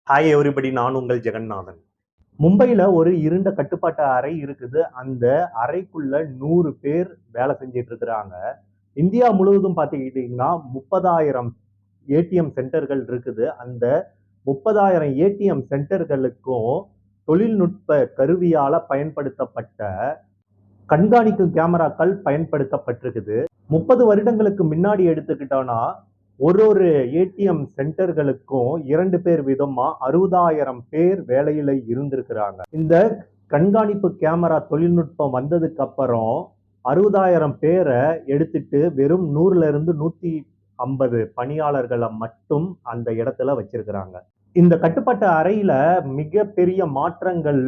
Hi everybody, நான் உங்கள் ஜெகநாதன். மும்பையில் ஒரு இருண்ட கட்டுப்பாட்டு அறை இருக்குது. அந்த அறைக்குள்ள 100 பேர் வேலை செஞ்சிட்டு இருக்கிறாங்க. இந்தியா முழுவதும் பார்த்துக்கிட்டிங்கன்னா 30,000 ஏடிஎம் சென்டர்கள் இருக்குது. அந்த 30,000 ஏடிஎம் சென்டர்களுக்கும் தொழில்நுட்ப கருவியால் பயன்படுத்தப்பட்ட கண்காணிக்கும் கேமராக்கள் பயன்படுத்தப்பட்டிருக்குது. 30 வருடங்களுக்கு முன்னாடி எடுத்துக்கிட்டோம்னா ஒரு ஏடிஎம் சென்டர்களுக்கும் 2 பேர் வீதமா 60,000 பேர் வேலையில இருந்திருக்கிறாங்க. இந்த கண்காணிப்பு கேமரா தொழில்நுட்பம் வந்ததுக்கு அப்புறம் 60,000 பேரை எடுத்துட்டு வெறும் 100ல இருந்து 150 பணியாளர்களை மட்டும் அந்த இடத்துல வச்சிருக்கிறாங்க. இந்த கட்டுப்பாட்டு அறையில மிகப்பெரிய மாற்றங்கள்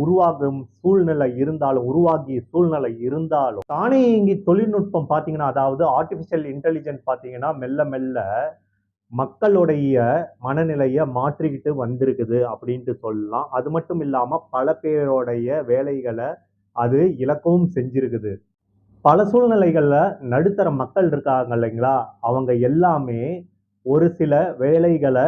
உருவாகிய சூழ்நிலை இருந்தாலும் தானியங்கி தொழில்நுட்பம் பார்த்தீங்கன்னா, அதாவது ஆர்டிபிஷியல் இன்டெலிஜென்ஸ் பார்த்தீங்கன்னா மெல்ல மெல்ல மக்களுடைய மனநிலையை மாற்றிக்கிட்டு வந்திருக்குது அப்படின்ட்டு சொல்லலாம். அது மட்டும் இல்லாம பல பேருடைய வேலைகளை அது இழக்கவும் செஞ்சிருக்குது. பல சூழ்நிலைகள்ல நடுத்தர மக்கள் இருக்காங்க இல்லைங்களா, அவங்க எல்லாமே ஒரு சில வேலைகளை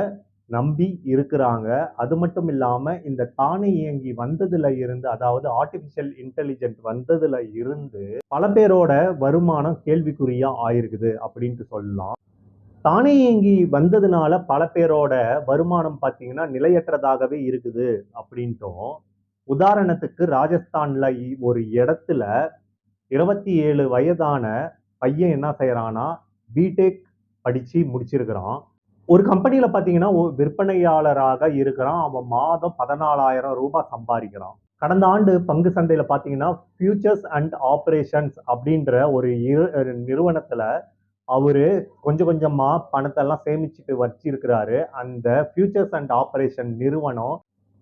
நம்பி இருக்கிறாங்க. அது மட்டும் இல்லாம இந்த தானியங்கி வந்ததுல இருந்து, அதாவது ஆர்டிபிஷியல் இன்டெலிஜென்ட் வந்ததுல இருந்து பல பேரோட வருமானம் கேள்விக்குறியா ஆயிருக்குது அப்படின்ட்டு சொல்லலாம். தானியங்கி வந்ததுனால பல பேரோட வருமானம் பார்த்தீங்கன்னா நிலையற்றதாகவே இருக்குது அப்படின்ட்டும். உதாரணத்துக்கு ராஜஸ்தான்ல ஒரு இடத்துல 27 வயதான பையன் என்ன செய்யறான்னா, பிடெக் படிச்சு முடிச்சிருக்கிறான். ஒரு கம்பெனியில பார்த்தீங்கன்னா விற்பனையாளராக இருக்கிறான். அவன் மாதம் 14,000 ரூபாய் சம்பாதிக்கிறான். கடந்த ஆண்டு பங்கு சந்தையில பார்த்தீங்கன்னா ஃபியூச்சர்ஸ் அண்ட் ஆபரேஷன்ஸ் அப்படின்ற ஒரு நிறுவனத்துல அவரு கொஞ்சம் கொஞ்சமா பணத்தை எல்லாம் சேமிச்சுட்டு வச்சிருக்கிறாரு. அந்த ஃபியூச்சர்ஸ் அண்ட் ஆபரேஷன் நிறுவனம்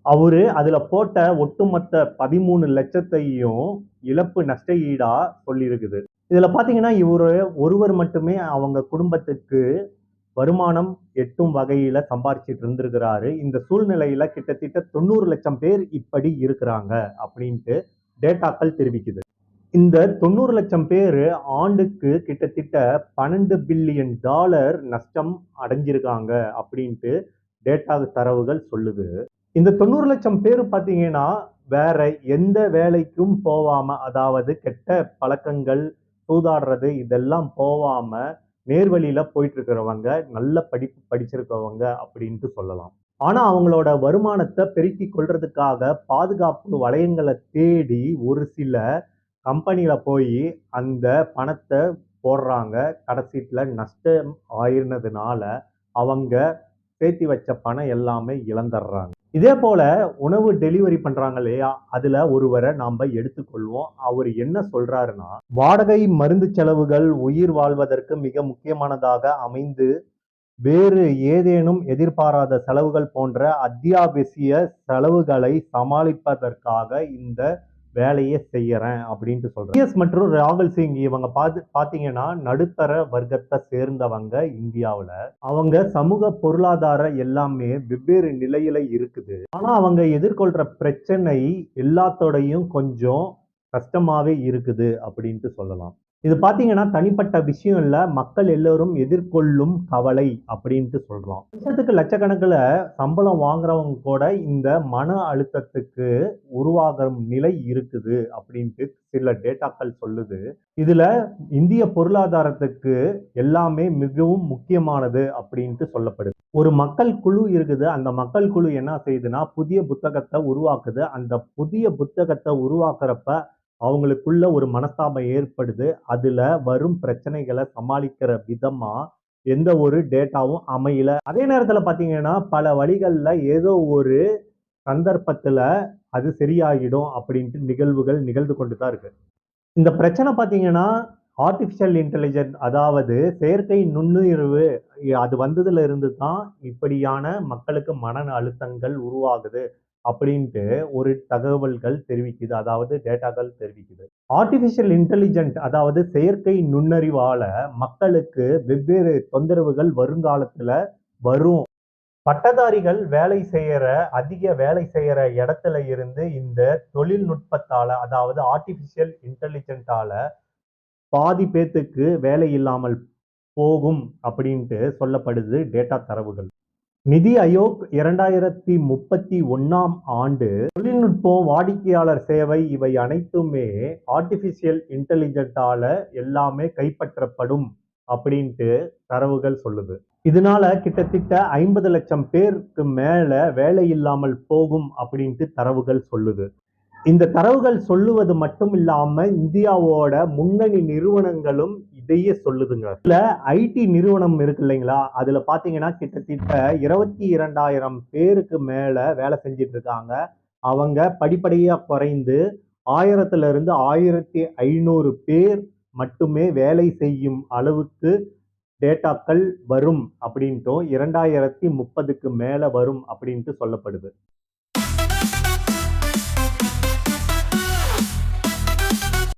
அவரு அதுல போட்ட ஒட்டுமொத்த 13 லட்சத்தையும் இழப்பு நஷ்ட ஈடா சொல்லியிருக்குது. இதுல பாத்தீங்கன்னா இவரு ஒருவர் மட்டுமே அவங்க குடும்பத்துக்கு வருமானம் எட்டும் வகையில சம்பாரிச்சிட்டு இருந்திருக்கிறாரு. இந்த சூழ்நிலையில கிட்டத்தட்ட 90 லட்சம் பேர் இப்படி இருக்கிறாங்க அப்படின்ட்டு டேட்டாக்கள் தெரிவிக்குது. இந்த 90 லட்சம் பேர் ஆண்டுக்கு கிட்டத்தட்ட $12 பில்லியன் நஷ்டம் அடைஞ்சிருக்காங்க அப்படின்ட்டு டேட்டா தரவுகள் சொல்லுது. இந்த 90 லட்சம் பேர் பார்த்தீங்கன்னா வேற எந்த வேலைக்கும் போவாம, அதாவது கெட்ட பழக்கங்கள், சூதாடுறது இதெல்லாம் போவாம நேர்வழியில போயிட்டு இருக்கிறவங்க, நல்ல படிப்பு படிச்சிருக்கவங்க அப்படின்ட்டு சொல்லலாம். ஆனா அவங்களோட வருமானத்தை பெருக்கிக் கொள்றதுக்காக பாதுகாப்பு வளையங்களை தேடி ஒரு சில கம்பெனியில போய் அந்த பணத்தை போடுறாங்க. கடைசியில நஷ்டம் ஆயிருந்ததுனால அவங்க சேர்த்தி வச்ச பணம் எல்லாமே இழந்துடுறாங்க. இதே போல உணவு டெலிவரி பண்றாங்க இல்லையா, அதுல ஒருவரை நாம எடுத்துக்கொள்வோம். அவர் என்ன சொல்றாருன்னா, வாடகை, மருந்து செலவுகள் உயிர் வாழ்வதற்கு மிக முக்கியமானதாக அமைந்து வேறு ஏதேனும் எதிர்பாராத செலவுகள் போன்ற அத்தியாவசிய செலவுகளை சமாளிப்பதற்காக இந்த வேலையை செய்யறேன் அப்படின்ட்டு சொல்றேன். மற்றும் ராகுல் சிங் இவங்க பாத்தீங்கன்னா நடுத்தர வர்க்கத்தை சேர்ந்தவங்க. இந்தியாவுல அவங்க சமூக பொருளாதார எல்லாமே வெவ்வேறு நிலையில இருக்குது. ஆனா அவங்க எதிர்கொள்ற பிரச்சனை எல்லாத்தோடையும் கொஞ்சம் கஷ்டமாவே இருக்குது அப்படின்ட்டு சொல்லலாம். இது பாத்தீங்கன்னா தனிப்பட்ட விஷயம் இல்ல, மக்கள் எல்லோரும் எதிர்கொள்ளும் கவலை அப்படின்ட்டு சொல்றோம். வருஷத்துக்கு லட்சக்கணக்கில் சம்பளம் வாங்குறவங்க கூட இந்த மன அழுத்தத்துக்கு உருவாகும் நிலை இருக்குது அப்படின்ட்டு சில டேட்டாக்கள் சொல்லுது. இதுல இந்திய பொருளாதாரத்துக்கு எல்லாமே மிகவும் முக்கியமானது அப்படின்ட்டு சொல்லப்படுது. ஒரு மக்கள் குழு இருக்குது. அந்த மக்கள் குழு என்ன செய்யுதுன்னா புதிய புத்தகத்தை உருவாக்குது. அந்த புதிய புத்தகத்தை உருவாக்குறப்ப அவங்களுக்குள்ள ஒரு மனஸ்தாபம் ஏற்படுது. அதுல வரும் பிரச்சனைகளை சமாளிக்கிற விதமா எந்த ஒரு டேட்டாவும் அமையல. அதே நேரத்துல பாத்தீங்கன்னா பல வழிகள்ல ஏதோ ஒரு சந்தர்ப்பத்துல அது சரியாகிடும் அப்படின்ட்டு நிகழ்வுகள் நிகழ்ந்து கொண்டுதான் இருக்கு. இந்த பிரச்சனை பாத்தீங்கன்னா ஆர்டிபிஷியல் இன்டெலிஜென்ஸ், அதாவது செயற்கை நுண்ணுணர்வு, அது வந்ததுல இருந்து தான் இப்படியான மக்களுக்கு மன அழுத்தங்கள் உருவாகுது அப்படின்ட்டு ஒரு தகவல்கள் தெரிவிக்குது, அதாவது டேட்டாக்கள் தெரிவிக்குது. ஆர்டிபிஷியல் இன்டெலிஜென்ட், அதாவது செயற்கை நுண்ணறிவால மக்களுக்கு வெவ்வேறு தொந்தரவுகள் வருங்காலத்துல வரும். பட்டதாரிகள் அதிக வேலை செய்யற இடத்துல இருந்து இந்த தொழில்நுட்பத்தால, அதாவது ஆர்டிபிஷியல் இன்டெலிஜென்ட்டால பாதி பேத்துக்கு வேலை இல்லாமல் போகும் அப்படின்ட்டு சொல்லப்படுது டேட்டா தரவுகள். நிதி ஆயோக் 2031ஆம் ஆண்டு தொழில்நுட்பம், வாடிக்கையாளர் சேவை இவை அனைத்துமே ஆர்டிபிஷியல் இன்டெலிஜென்ட்டால எல்லாமே கைப்பற்றப்படும் அப்படின்ட்டு தரவுகள் சொல்லுது. இதனால கிட்டத்தட்ட 50 லட்சம் பேருக்கு மேல வேலை இல்லாமல் போகும் அப்படின்ட்டு தரவுகள் சொல்லுது. இந்த தரவுகள் சொல்லுவது மட்டும் இல்லாம இந்தியாவோட முன்னணி நிறுவனங்களும் இதையே சொல்லுதுங்க. இதுல ஐடி நிறுவனம் இருக்கு இல்லைங்களா, அதுல பாத்தீங்கன்னா கிட்டத்தட்ட 22,000 பேருக்கு மேல வேலை செஞ்சிட்டு இருக்காங்க. அவங்க படிப்படியா குறைந்து 1000ல இருந்து 1500 பேர் மட்டுமே வேலை செய்யும் அளவுக்கு டேட்டாக்கள் வரும் அப்படின்ட்டும் 2030க்கு மேல வரும் அப்படின்ட்டு சொல்லப்படுது.